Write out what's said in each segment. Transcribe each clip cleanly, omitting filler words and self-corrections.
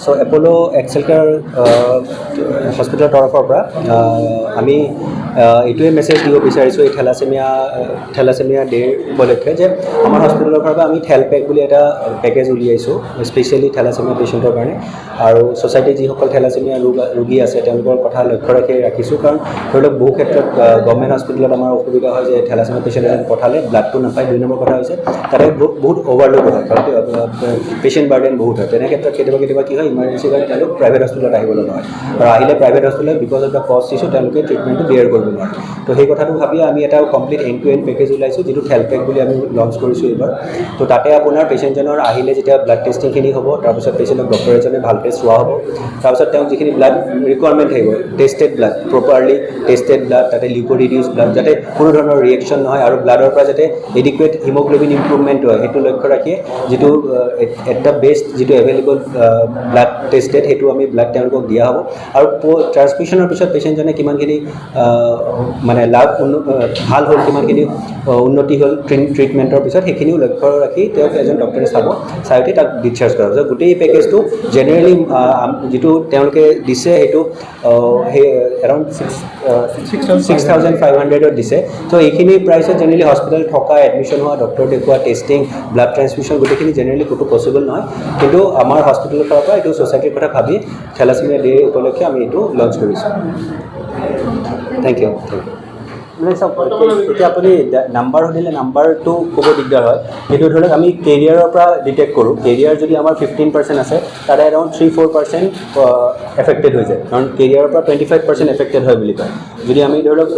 So এপলো Excel care হস্পিটেলৰ তৰফৰ পৰা আমি এইটোৱে মেছেজ দিব বিচাৰিছোঁ এই থেলাচেমিয়া ডে'ৰ উপলক্ষে যে আমাৰ হস্পিটেলৰ পৰা আমি থেল পেক বুলি এটা পেকেজ উলিয়াইছোঁ স্পেচিয়েলি থেলাচেমিয়া পেচেণ্টৰ কাৰণে আৰু ছ'চাইটিৰ যিসকল থেলাচেমিয়া ৰোগী আছে তেওঁলোকৰ কথা লক্ষ্য ৰাখিছোঁ কাৰণ ধৰি লওক বহু ক্ষেত্ৰত গভৰ্ণমেণ্ট হস্পিটেলত আমাৰ অসুবিধা হয় যে থেলাচেমিয়া পেচেণ্ট এজন পঠালে ব্লাডটো নাপায়। 2 নম্বৰ কথা হৈছে তাতে বহুত অভাৰলোড হয় কাৰণ পেচেণ্ট বাৰ্ডেন বহুত হয়। তেনে ক্ষেত্ৰত কেতিয়াবা কি হয় ইমাৰ্জেঞ্চি কাৰণে তেওঁলোক প্ৰাইভেট হস্পিটেলত আহিব লগা হয় আৰু আহিলে প্ৰাইভেট হস্পিটেলত বিকজ অফ দ্য কষ্ট ইছ্যু তেওঁলোকে ট্ৰিটমেণ্টটো বেয়াৰ কৰিব নোৱাৰে। তো সেই কথাটো ভাবি আমি এটা complete end to end package ওলাইছোঁ যিটো থেল পেক বুলি আমি লঞ্চ কৰিছোঁ এইবাৰ। তো তাতে আপোনাৰ পেচেণ্টজনৰ আহিলে যেতিয়া ব্লাড টেষ্টিংখিনি হ'ব তাৰপিছত পেচেণ্টক ডক্টৰ এজনে ভালকৈ চোৱা হ'ব। তাৰপিছত তেওঁক যিখিনি ব্লাড ৰিকুৱাৰমেণ্ট থাকিব tested blood properly tested blood তাতে লিউকোৰিডিউচ ব্লাড যাতে কোনো ধৰণৰ ৰিয়েকশ্যন নহয় আৰু ব্লাডৰ পৰা যাতে এডিকুৱেট হিমোগ্ল'বিন ইম্প্ৰুভমেণ্ট হয় সেইটো লক্ষ্য ৰাখিয়ে যিটো এট দ্য বেষ্ট যিটো এভেইলেবল ব্লাড টেষ্টেড সেইটো আমি ব্লাড তেওঁলোকক দিয়া হ'ব আৰু ট্ৰান্সমিশ্যনৰ পিছত পেচেণ্টজনে কিমানখিনি মানে ভাল হ'ল কিমানখিনি উন্নতি হ'ল ট্ৰিটমেণ্টৰ পিছত সেইখিনিও লক্ষ্য ৰাখি তেওঁক এজন ডক্টৰে চাই উঠি তাক ডিছচাৰ্জ কৰা হৈছে। গোটেই পেকেজটো জেনেৰেলি যিটো তেওঁলোকে দিছে সেইটো সেই এৰাউণ্ড 6,500 দিছে। তো এইখিনি প্ৰাইচত জেনেৰেলি হস্পিটেল থকা এডমিশ্যন হোৱা ডক্টৰ দেখুওৱা টেষ্টিং ব্লাড ট্ৰান্সমিশ্যন গোটেইখিনি জেনেৰেলি ক'তো পচিবল নহয় কিন্তু আমাৰ হস্পিটেলৰ ফালৰ পৰা এইটো ছ'চাইটিৰ কথা ভাবি থেলাচেমিয়া ডে উপলক্ষে আমি এইটো লঞ্চ কৰিছোঁ। Thank you. মানে চাওক এতিয়া আপুনি নাম্বাৰ সুধিলে নাম্বাৰটো ক'ব দিগদাৰ হয় কিন্তু ধৰি লওক আমি কেৰিয়াৰৰ পৰা ডিটেক্ট কৰোঁ। কেৰিয়াৰ যদি আমাৰ 15% আছে তাৰে এৰাউণ্ড 3-4% এফেক্টেড হৈ যায় কাৰণ কেৰিয়াৰৰ পৰা 25% এফেক্টেড হয় বুলি কয়। যদি আমি ধৰি লওক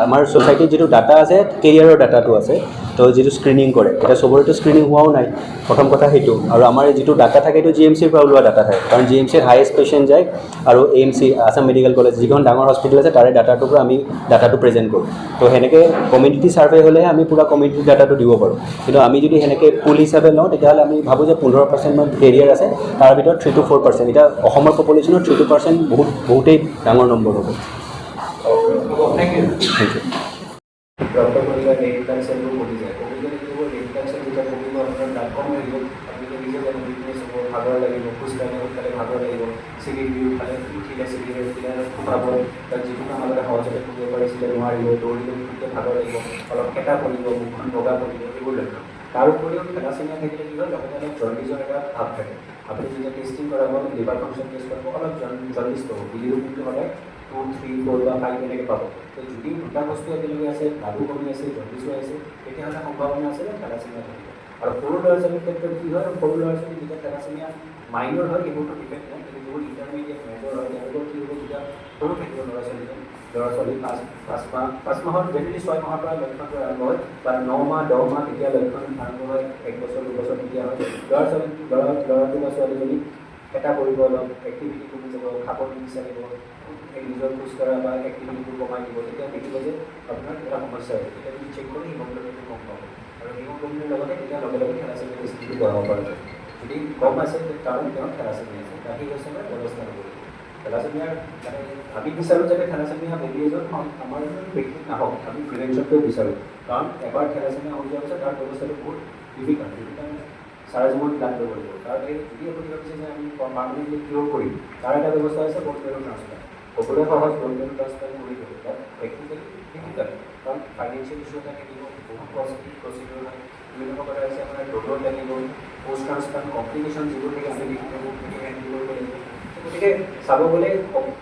আমাৰ ছ'চাইটিত যিটো ডাটা আছে কেৰিয়াৰৰ ডাটাটো আছে তো যিটো স্ক্ৰিনিং কৰে এতিয়া চবৰেতো স্ক্ৰিনিং হোৱাও নাই প্ৰথম কথা সেইটো আৰু আমাৰ যিটো ডাটা থাকে সেইটো GMCৰ পৰা ওলোৱা ডাটা থাকে কাৰণ GMCৰ হায়েষ্ট পেচেণ্ট যায় আৰু AMC আছাম মেডিকেল কলেজ যিখন ডাঙৰ হস্পিটেল আছে তাৰে ডাটাটোৰ পৰা আমি ডাটাটো প্ৰেজেণ্ট কৰোঁ। তো সেনেকৈ কমিউনিটি ছাৰ্ভে হ'লেহে আমি পূৰা কমিউনিটি ডাটাটো দিব পাৰোঁ কিন্তু আমি যদি সেনেকৈ পুল হিচাপে লওঁ তেতিয়াহ'লে আমি ভাবোঁ যে 15% মান কেৰিয়াৰ আছে তাৰ ভিতৰত 3-4%। এতিয়া অসমৰ পপুলেশ্যনৰ 3-2% বহুতেই ডাঙৰ নম্বৰ হ'ব। Thank you. ডক্টৰ কৰিলে ৰেড ব্লাড চেলবোৰ কমি যায় ৰেড ব্লাড চেল যেতিয়া কমিব আপোনাৰ ব্লাড কম লাগিব আপুনি নিজে জানে উইকনেছ হ'ব ভাগৰ লাগিব খোজকাঢ়ি সোনকালে ভাগৰ লাগিব চিৰি উঠালে উঠিলে ফুটাব তাত যিটো কাম আগতে সহজতে কৰিব পাৰিছিলে নোৱাৰিব দৌৰিলে ফুটকে ভাগৰ লাগিব অলপ কেঁটা পৰিব মুখখন বগা পৰিব এইবোৰ লক্ষ্য। তাৰ উপৰিও থেলাচেমিয়া থাকিলে কি হয় লগতে অলপ জণ্ডিজৰ এটা ভাৱ থাকে। আপুনি যেতিয়া টেষ্টিং কৰাব লিভাৰ ফাংচন টেষ্ট কৰিব অলপ জণ্ডিজ পাব বিলিৰুবিনটো হ'লে 2, 3, 4 বা 5 এনেকৈ পাব। তো যদি দুটা বস্তু একেলগে আছে ব্লাডো কমি আছে জণ্ডিছো আছে তেতিয়াহ'লে সম্ভাৱনা আছে যে থেলাচেমিয়া থাকিব। আৰু সৰু ল'ৰা ছোৱালীৰ ক্ষেত্ৰত কি হয় সৰু ল'ৰা ছোৱালী যেতিয়া থেলাচেমিয়া মাইনৰ হয় সেইবোৰতো ডিফেক্ট নাই কিন্তু যিবোৰ ইণ্টাৰমিডিয়েট মেজৰ হয় তেওঁলোকৰ কি হ'ব যেতিয়া সৰু থাকিব ল'ৰা ছোৱালী 5 মাহৰ জেনেৰেলি 6 মাহৰ পৰা লক্ষণটো আৰম্ভ হয় বা 9 মাহ 10 মাহ তেতিয়া লক্ষণ আৰম্ভ হয় 1 বছৰ 2 বছৰ তেতিয়া হয় ল'ৰাটো বা ছোৱালীজনী এটা কৰিব অলপ এক্টিভিটি কমি যাব খাব নিবিচাৰিব নিজৰ খোজকঢ়া বা এক্টিভিটিবোৰ কমাই দিব তেতিয়া দেখিব যে আপোনাৰ এটা সমস্যা হৈছে তেতিয়া যদি চেক কৰি হিমোগ্ল'বিনটো কম পাব আৰু হিমোগ্ল'বিনৰ লগতে তেতিয়া লগে লগে থেলাচেমিয়া টেষ্টটো কৰাব পৰা যায়। যদি কম আছে কাৰণ তেওঁ থেলাচেমিয়া আছে বাকী হৈছে মানে ব্যৱস্থা ল'ব লাগিব। থেলাচেমিয়াৰ মানে আমি বিচাৰোঁ যাতে থেলাচেমিয়া বেবী এজন আমাৰ ব্যক্তিত নাহওক আমি প্ৰিভেনশ্যনটোৱে বিচাৰোঁ কাৰণ এবাৰ থেলাচেমিয়া হৈ যোৱাৰ পিছত তাৰ ব্যৱস্থাটো বহুত ডিফিকাল্ট সাৰা জীবন ব্লাড দিব লাগিব তাৰ যদি আপুনি ভাবিছে যে আমি পাৰ্মানেণ্টলি কিউৰ কৰিম তাৰ এটা ব্যৱস্থা আছে ব'ন মেৰু ট্ৰান্সপ্লাণ্ট সকলোৱে সহজ ব'ন মেৰু ট্ৰান্সপ্লাণ্ট কৰি দিব তাত প্ৰেক্টিকেলি ডিফিকাল্ট কাৰণ ফাইনেন্সিয়েল ইছ্যু এটা থাকিব বহুত কষ্টলি প্ৰচিডিউৰ হয় বিভিন্ন কথা আছে আপোনাৰ ডক্টৰ লাগিব পষ্ট ট্ৰান্সপ্লাণ্ট কমপ্লিকেশ্যন যিবোৰ থাকে আমি হেণ্ডেল কৰিব লাগিব গতিকে চাব গ'লে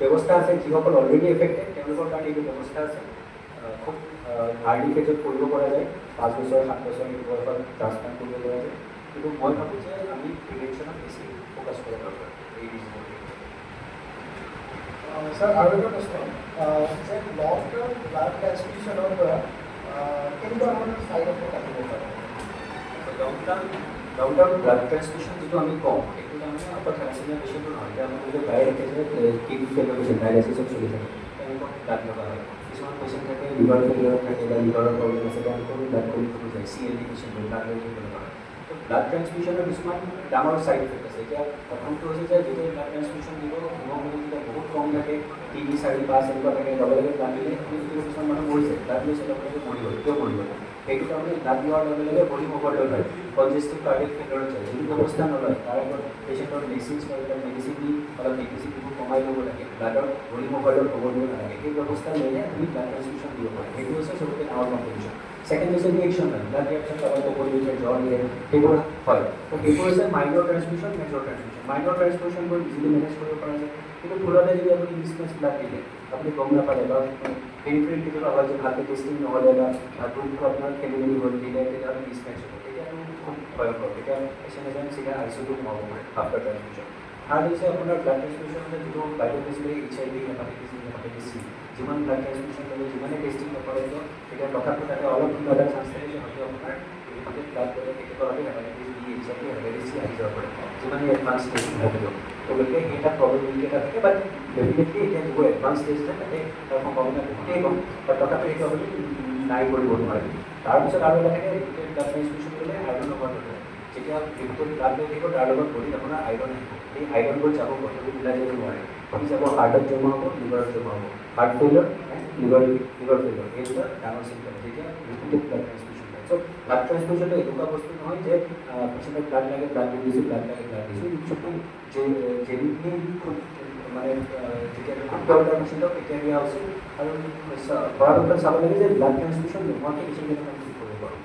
ব্যৱস্থা আছে যিসকল অলৰেডি এফেক্টেড তেওঁলোকৰ কাৰণে এইটো ব্যৱস্থা আছে খুব আৰ্লি ফেজত কৰিব পৰা যায় 5 বছৰ 7 বছৰ বয়সত ট্ৰান্সপ্লাণ্ট কৰিব পৰা যায় কিন্তু মই ভাবোঁ যে আমি প্ৰিভেনশ্যনত বেছি ফ'কাছ কৰা দৰকাৰ এই ডিজিজৰ স্যাৰ আৰু এটা প্ৰশ্ন যে লং টাৰ্ম ব্লাড ট্ৰান্সফিউশ্যনৰ পৰা কেনেকুৱা ধৰণৰ ছাইড এফেক্ট আহিব পাৰে লং টাৰ্ম ব্লাড ট্ৰান্সফিউশ্যন যিটো আমি কওঁ সেইটো তাৰমানে অকল থেলাচেমিয়া পেচেণ্টটো নহয় এতিয়া আমাৰ যদি গাই ৰাখে যে কিডনি ফেইলৰ পেচেণ্ট ডায়েলাইচিছত চলি থাকে তেওঁলোকক ব্লাড লগা হয় কিছুমান পেচেণ্ট থাকে লিভাৰ ফেইলিয়ৰত থাকে বা লিভাৰৰ প্ৰব্লেম আছে তেওঁলোকৰ ব্লাড কৰিব যায় CLD পেচেণ্ট ব্লাড লৈ থাকিব লগা হয় ব্লাড ট্ৰান্সফিউশ্যনৰ কিছুমান ডাঙৰ ছাইড এফেক্ট আছে এতিয়া প্ৰথমটো হৈছে যে যেতিয়া ব্লাড ট্ৰান্সফিউশ্যন দিব হিমোগ্ল'বিন যেতিয়া বহুত কম থাকে 3, 4, 5 এনেকুৱা থাকে লগে লগে ব্লাড দিলে আপুনি যদি কিছুমান মানুহ মৰিছে ব্লাড লৈছে লগে মৰিব কিয় মৰিব সেইটো কাৰণে ব্লাড লোৱাৰ লগে লগে ভলিউম অভাৰলোড হয় কনজেষ্টিভ কাৰ্ডিয়েক ফেইলিয়ৰত যায় যদি ব্যৱস্থা নলয় তাৰ আগত পেচেণ্টৰ মেডিচিনছ মেডিচিন দি অলপ নেগেটিভিটিবোৰ কমাই ল'ব লাগে ব্লাডৰ ভলিউম অভাৰলোড হ'ব দিব নালাগে সেই ব্যৱস্থা লৈহে আপুনি ব্লাড ট্ৰান্সফিউশ্যন দিব পাৰে সেইটো হৈছে চবতকৈ ডাঙৰ কম্পিটিশ্যন ছেকেণ্ড হৈছে ৰিয়েকশ্যন হয় ব্লাড ৰিয়েকশ্যন কাৰোবাৰ টোপনি উঠে জ্বৰ দিয়ে সেইবোৰ হয় তো সেইবোৰ হৈছে minor transfusion major transfusion minor ট্ৰান্সফিউশ্যনবোৰ ইজিলি মেনেজ কৰিব পৰা যায় কিন্তু ভুলতে যদি আপুনি মিছমেচ ব্লাড দিলে আপুনি গম নাপালে বা পেৰিফেৰিত কেতিয়াবা হয় যে ভালকৈ টেষ্টিং নহ'লে বা গ্ৰুপটো আপোনাৰ খেলি মেলি হৈ দিলে তেতিয়াহ'লে মিছমেচ হ'ব তেতিয়াতো খুব ভয়ংকৰ তেতিয়া পেচেণ্ট এজন চিধা আইচিইউটো সোমাব পাৰে আফটাৰ ট্ৰান্সফিউশ্যন থাৰ্ড হৈছে আপোনাৰ ব্লাড ট্ৰান্সফিউশ্যন হ'লে যিটো বাইদেউ কৈছিলে HIV হেপাটাইটিছ চি যিমান ব্লাড ট্ৰান্সফিউশ্যন কৰিব যিমানে টেষ্টিং নকৰিব তেতিয়া তথাপিও তাতে অলপ কিবা এটা চান্স থাকে যে হয়তো আপোনাৰ ব্লাড গ'লে কেতিয়াবা hepatitis B HIV hepatitis C আহি যাব পাৰে যিমানে এডভান্স টেষ্টিং থাকিব গতিকে সেই এটা প্ৰব্লেমিলিটি এটা থাকে বাট ডেফিনেটলি এতিয়া যিবোৰ এডভান্স টেষ্ট আছে তাতে তাৰ সম্ভাৱনা বহুতেই কম বাট তথাপিও সেইটো আপুনি নাই কৰিব নোৱাৰে তাৰপিছত আৰু এটা থাকে ব্লাড ট্ৰান্সফিউশ্যন কৰিলে আইৰণ অভাৰলোড হয় যেতিয়া ভিতৰত ব্লাড লৈ থাকিব তাৰ লগত বডিত আপোনাৰ আইৰণ আহিব এই আইৰণবোৰ যাব বডিটো মিলাই যাব নোৱাৰে সি যাব হাৰ্টত জমা হ'ব লিভাৰত জমা হ'ব হাৰ্ট ফেইলৰ লিভাৰ ফেইলৰ এই দুটা ডাঙৰ চিম্পটম যেতিয়া ৰিপিটেড ব্লাড ট্ৰান্সফিউশ্যন হয় চ' ব্লাড ট্ৰান্সফিউশ্যনটো এনেকুৱা বস্তু নহয় যে পেচেণ্টক ব্লাড লাগে ব্লাড দিছোঁ ব্লাড লাগে ব্লাড দিছোঁ যে যেনেকৈ খুব মানে যেতিয়া খুব দৰকাৰ পেচেণ্টক তেতিয়া দিয়া উচিত আৰু পৰাপক্ষত চাব লাগে যে ব্লাড ট্ৰান্সফিউশ্যন নোহোৱাকৈ পেচেণ্টজনক আমি ঠিক কৰিব পাৰোঁ